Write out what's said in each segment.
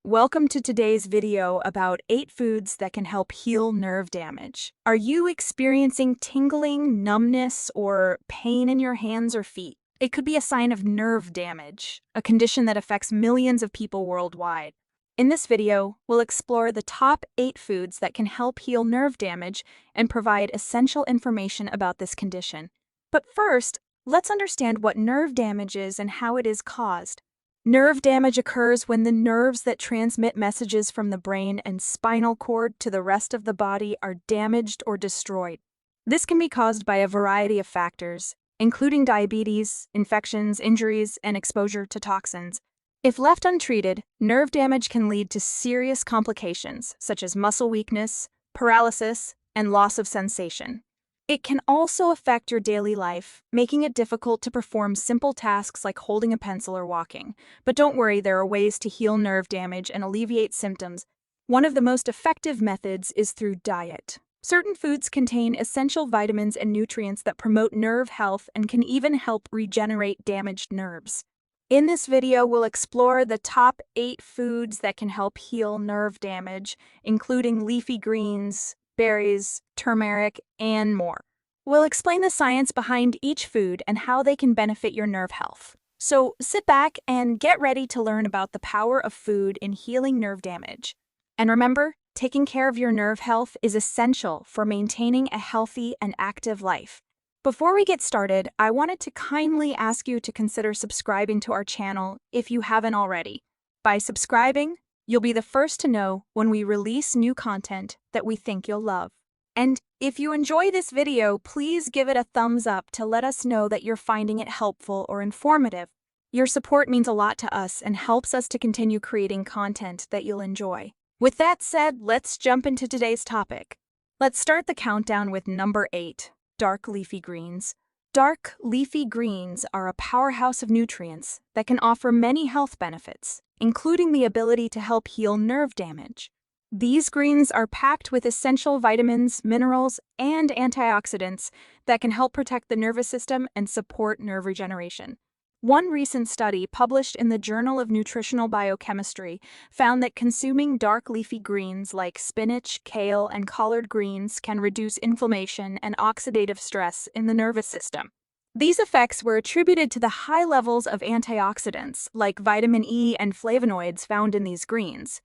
Welcome to today's video about 8 foods that can help heal nerve damage. Are you experiencing tingling, numbness, or pain in your hands or feet? It could be a sign of nerve damage, a condition that affects millions of people worldwide. In this video, we'll explore the top 8 foods that can help heal nerve damage and provide essential information about this condition. But first, let's understand what nerve damage is and how it is caused. Nerve damage occurs when the nerves that transmit messages from the brain and spinal cord to the rest of the body are damaged or destroyed. This can be caused by a variety of factors, including diabetes, infections, injuries, and exposure to toxins. If left untreated, nerve damage can lead to serious complications such as muscle weakness, paralysis, and loss of sensation. It can also affect your daily life, making it difficult to perform simple tasks like holding a pencil or walking. But don't worry, there are ways to heal nerve damage and alleviate symptoms. One of the most effective methods is through diet. Certain foods contain essential vitamins and nutrients that promote nerve health and can even help regenerate damaged nerves. In this video, we'll explore the top 8 foods that can help heal nerve damage, including leafy greens, berries, turmeric, and more. We'll explain the science behind each food and how they can benefit your nerve health. So sit back and get ready to learn about the power of food in healing nerve damage. And remember, taking care of your nerve health is essential for maintaining a healthy and active life. Before we get started, I wanted to kindly ask you to consider subscribing to our channel if you haven't already. By subscribing, you'll be the first to know when we release new content that we think you'll love. And if you enjoy this video, please give it a thumbs up to let us know that you're finding it helpful or informative. Your support means a lot to us and helps us to continue creating content that you'll enjoy. With that said, let's jump into today's topic. Let's start the countdown with number 8, dark leafy greens. Dark leafy greens are a powerhouse of nutrients that can offer many health benefits, including the ability to help heal nerve damage. These greens are packed with essential vitamins, minerals, and antioxidants that can help protect the nervous system and support nerve regeneration. One recent study published in the Journal of Nutritional Biochemistry found that consuming dark leafy greens like spinach, kale, and collard greens can reduce inflammation and oxidative stress in the nervous system. These effects were attributed to the high levels of antioxidants like vitamin E and flavonoids found in these greens.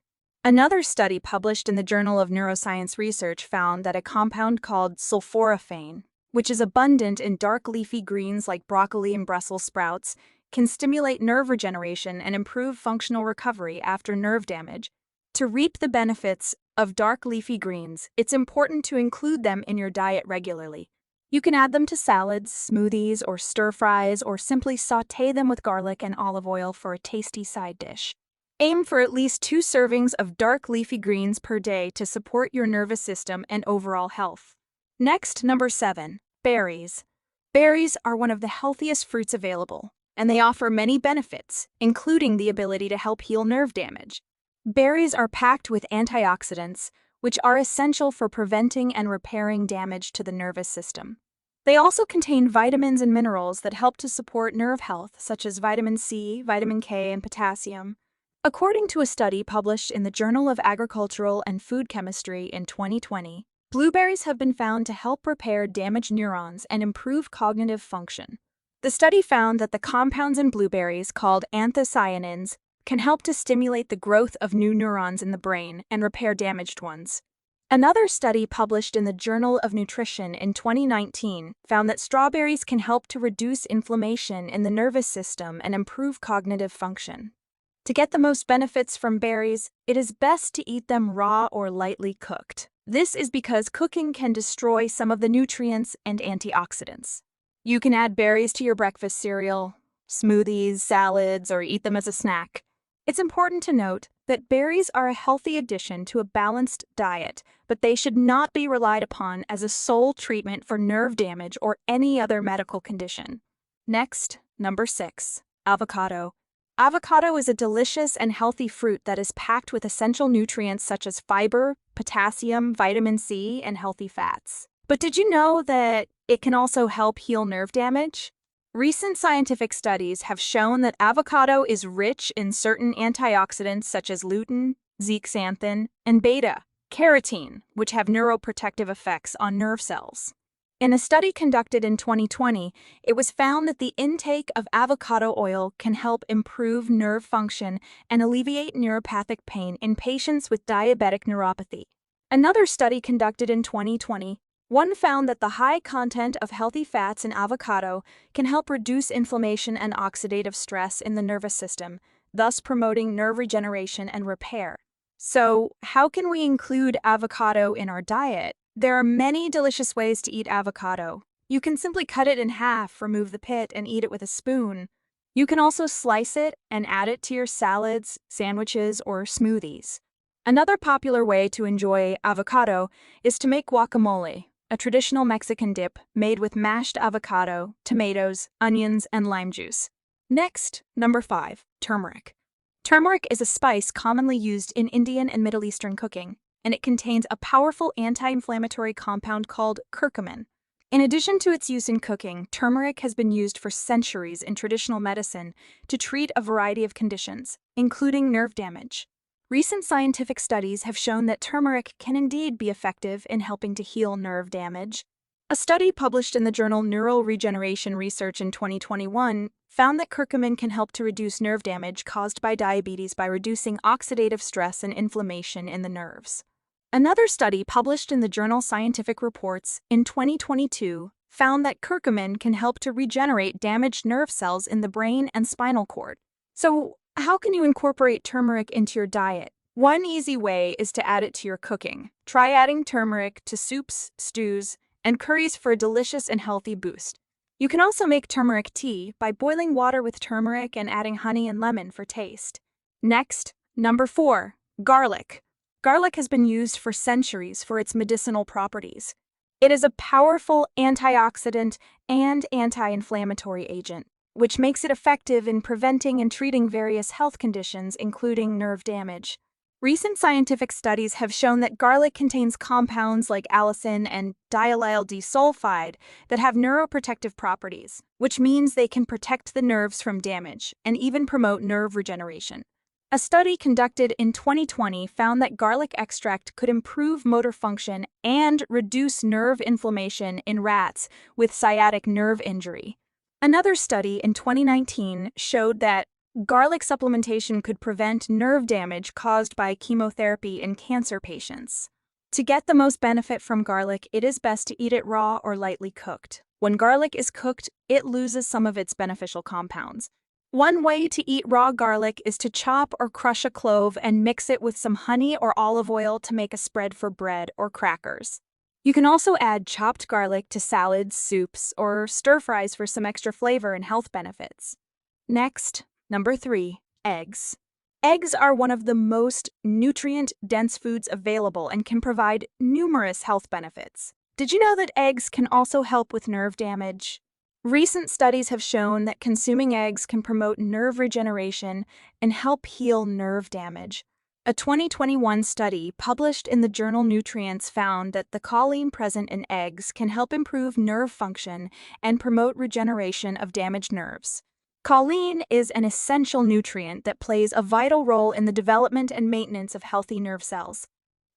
Another study published in the Journal of Neuroscience Research found that a compound called sulforaphane, which is abundant in dark leafy greens like broccoli and Brussels sprouts, can stimulate nerve regeneration and improve functional recovery after nerve damage. To reap the benefits of dark leafy greens, it's important to include them in your diet regularly. You can add them to salads, smoothies, or stir-fries, or simply sauté them with garlic and olive oil for a tasty side dish. Aim for at least 2 servings of dark leafy greens per day to support your nervous system and overall health. Next, number 7, berries. Berries are one of the healthiest fruits available, and they offer many benefits, including the ability to help heal nerve damage. Berries are packed with antioxidants, which are essential for preventing and repairing damage to the nervous system. They also contain vitamins and minerals that help to support nerve health, such as vitamin C, vitamin K, and potassium. According to a study published in the Journal of Agricultural and Food Chemistry in 2020, blueberries have been found to help repair damaged neurons and improve cognitive function. The study found that the compounds in blueberries, called anthocyanins, can help to stimulate the growth of new neurons in the brain and repair damaged ones. Another study published in the Journal of Nutrition in 2019 found that strawberries can help to reduce inflammation in the nervous system and improve cognitive function. To get the most benefits from berries, it is best to eat them raw or lightly cooked. This is because cooking can destroy some of the nutrients and antioxidants. You can add berries to your breakfast cereal, smoothies, salads, or eat them as a snack. It's important to note that berries are a healthy addition to a balanced diet, but they should not be relied upon as a sole treatment for nerve damage or any other medical condition. Next, number 6, avocado. Avocado is a delicious and healthy fruit that is packed with essential nutrients such as fiber, potassium, vitamin C, and healthy fats. But did you know that it can also help heal nerve damage? Recent scientific studies have shown that avocado is rich in certain antioxidants such as lutein, zeaxanthin, and beta-carotene, which have neuroprotective effects on nerve cells. In a study conducted in 2020, it was found that the intake of avocado oil can help improve nerve function and alleviate neuropathic pain in patients with diabetic neuropathy. Another study conducted in 2020 found that the high content of healthy fats in avocado can help reduce inflammation and oxidative stress in the nervous system, thus promoting nerve regeneration and repair. So, how can we include avocado in our diet? There are many delicious ways to eat avocado. You can simply cut it in half, remove the pit, and eat it with a spoon. You can also slice it and add it to your salads, sandwiches, or smoothies. Another popular way to enjoy avocado is to make guacamole, a traditional Mexican dip made with mashed avocado, tomatoes, onions, and lime juice. Next, number 5, turmeric. Turmeric is a spice commonly used in Indian and Middle Eastern cooking, and it contains a powerful anti-inflammatory compound called curcumin. In addition to its use in cooking, turmeric has been used for centuries in traditional medicine to treat a variety of conditions, including nerve damage. Recent scientific studies have shown that turmeric can indeed be effective in helping to heal nerve damage. A study published in the journal Neural Regeneration Research in 2021 found that curcumin can help to reduce nerve damage caused by diabetes by reducing oxidative stress and inflammation in the nerves. Another study published in the journal Scientific Reports in 2022 found that curcumin can help to regenerate damaged nerve cells in the brain and spinal cord. So, how can you incorporate turmeric into your diet? One easy way is to add it to your cooking. Try adding turmeric to soups, stews, and curries for a delicious and healthy boost. You can also make turmeric tea by boiling water with turmeric and adding honey and lemon for taste. Next, number 4, garlic. Garlic has been used for centuries for its medicinal properties. It is a powerful antioxidant and anti-inflammatory agent, which makes it effective in preventing and treating various health conditions, including nerve damage. Recent scientific studies have shown that garlic contains compounds like allicin and diallyl disulfide that have neuroprotective properties, which means they can protect the nerves from damage and even promote nerve regeneration. A study conducted in 2020 found that garlic extract could improve motor function and reduce nerve inflammation in rats with sciatic nerve injury. Another study in 2019 showed that garlic supplementation could prevent nerve damage caused by chemotherapy in cancer patients. To get the most benefit from garlic, it is best to eat it raw or lightly cooked. When garlic is cooked, it loses some of its beneficial compounds. One way to eat raw garlic is to chop or crush a clove and mix it with some honey or olive oil to make a spread for bread or crackers. You can also add chopped garlic to salads, soups, or stir-fries for some extra flavor and health benefits. Next, number 3, eggs. Eggs are one of the most nutrient-dense foods available and can provide numerous health benefits. Did you know that eggs can also help with nerve damage? Recent studies have shown that consuming eggs can promote nerve regeneration and help heal nerve damage. A 2021 study published in the journal Nutrients found that the choline present in eggs can help improve nerve function and promote regeneration of damaged nerves. Choline is an essential nutrient that plays a vital role in the development and maintenance of healthy nerve cells.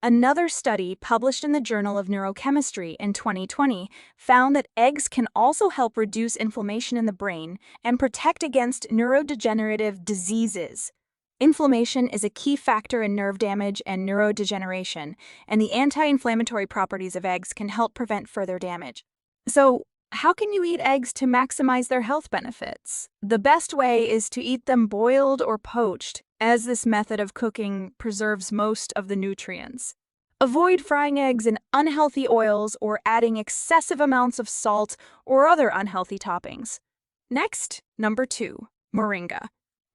Another study published in the Journal of Neurochemistry in 2020 found that eggs can also help reduce inflammation in the brain and protect against neurodegenerative diseases. Inflammation is a key factor in nerve damage and neurodegeneration, and the anti-inflammatory properties of eggs can help prevent further damage. So, how can you eat eggs to maximize their health benefits? The best way is to eat them boiled or poached, as this method of cooking preserves most of the nutrients. Avoid frying eggs in unhealthy oils or adding excessive amounts of salt or other unhealthy toppings. Next, number 2, moringa.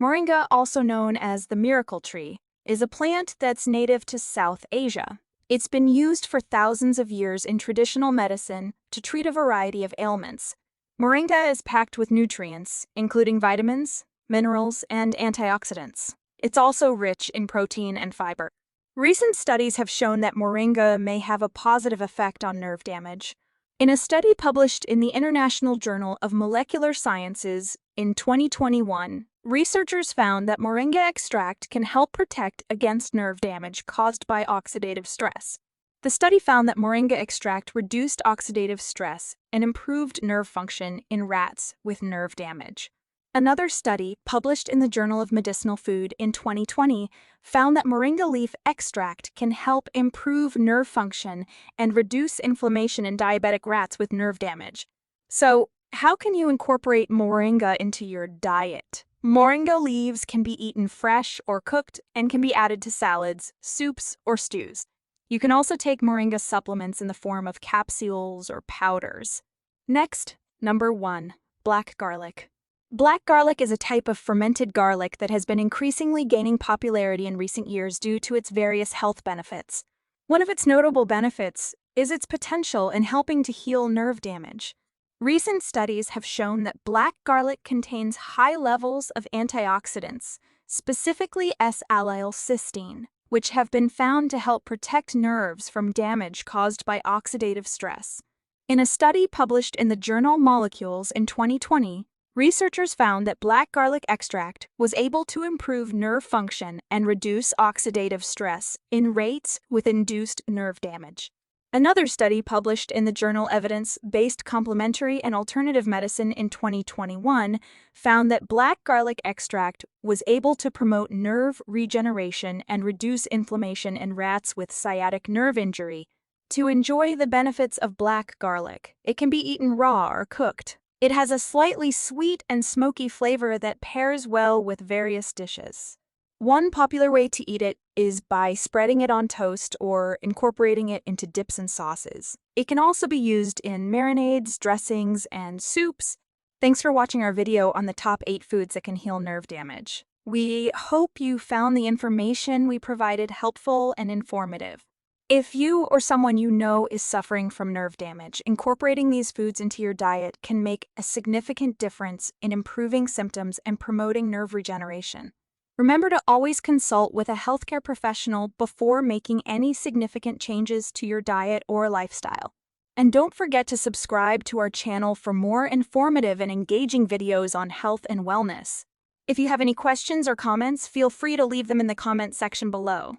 Moringa, also known as the miracle tree, is a plant that's native to South Asia. It's been used for thousands of years in traditional medicine to treat a variety of ailments. Moringa is packed with nutrients, including vitamins, minerals, and antioxidants. It's also rich in protein and fiber. Recent studies have shown that moringa may have a positive effect on nerve damage. In a study published in the International Journal of Molecular Sciences in 2021, researchers found that moringa extract can help protect against nerve damage caused by oxidative stress. The study found that moringa extract reduced oxidative stress and improved nerve function in rats with nerve damage. Another study, published in the Journal of Medicinal Food in 2020, found that moringa leaf extract can help improve nerve function and reduce inflammation in diabetic rats with nerve damage. So, how can you incorporate moringa into your diet? Moringa leaves can be eaten fresh or cooked and can be added to salads, soups, or stews. You can also take moringa supplements in the form of capsules or powders. Next, number 1, black garlic. Black garlic is a type of fermented garlic that has been increasingly gaining popularity in recent years due to its various health benefits. One of its notable benefits is its potential in helping to heal nerve damage. Recent studies have shown that black garlic contains high levels of antioxidants, specifically S-allylcysteine, which have been found to help protect nerves from damage caused by oxidative stress. In a study published in the journal Molecules in 2020, researchers found that black garlic extract was able to improve nerve function and reduce oxidative stress in rates with induced nerve damage. Another study published in the journal Evidence-Based Complementary and Alternative Medicine in 2021 found that black garlic extract was able to promote nerve regeneration and reduce inflammation in rats with sciatic nerve injury. To enjoy the benefits of black garlic, it can be eaten raw or cooked. It has a slightly sweet and smoky flavor that pairs well with various dishes. One popular way to eat it is by spreading it on toast or incorporating it into dips and sauces. It can also be used in marinades, dressings, and soups. Thanks for watching our video on the top 8 foods that can heal nerve damage. We hope you found the information we provided helpful and informative. If you or someone you know is suffering from nerve damage, incorporating these foods into your diet can make a significant difference in improving symptoms and promoting nerve regeneration. Remember to always consult with a healthcare professional before making any significant changes to your diet or lifestyle. And don't forget to subscribe to our channel for more informative and engaging videos on health and wellness. If you have any questions or comments, feel free to leave them in the comment section below.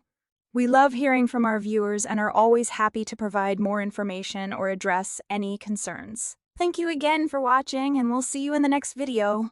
We love hearing from our viewers and are always happy to provide more information or address any concerns. Thank you again for watching, and we'll see you in the next video.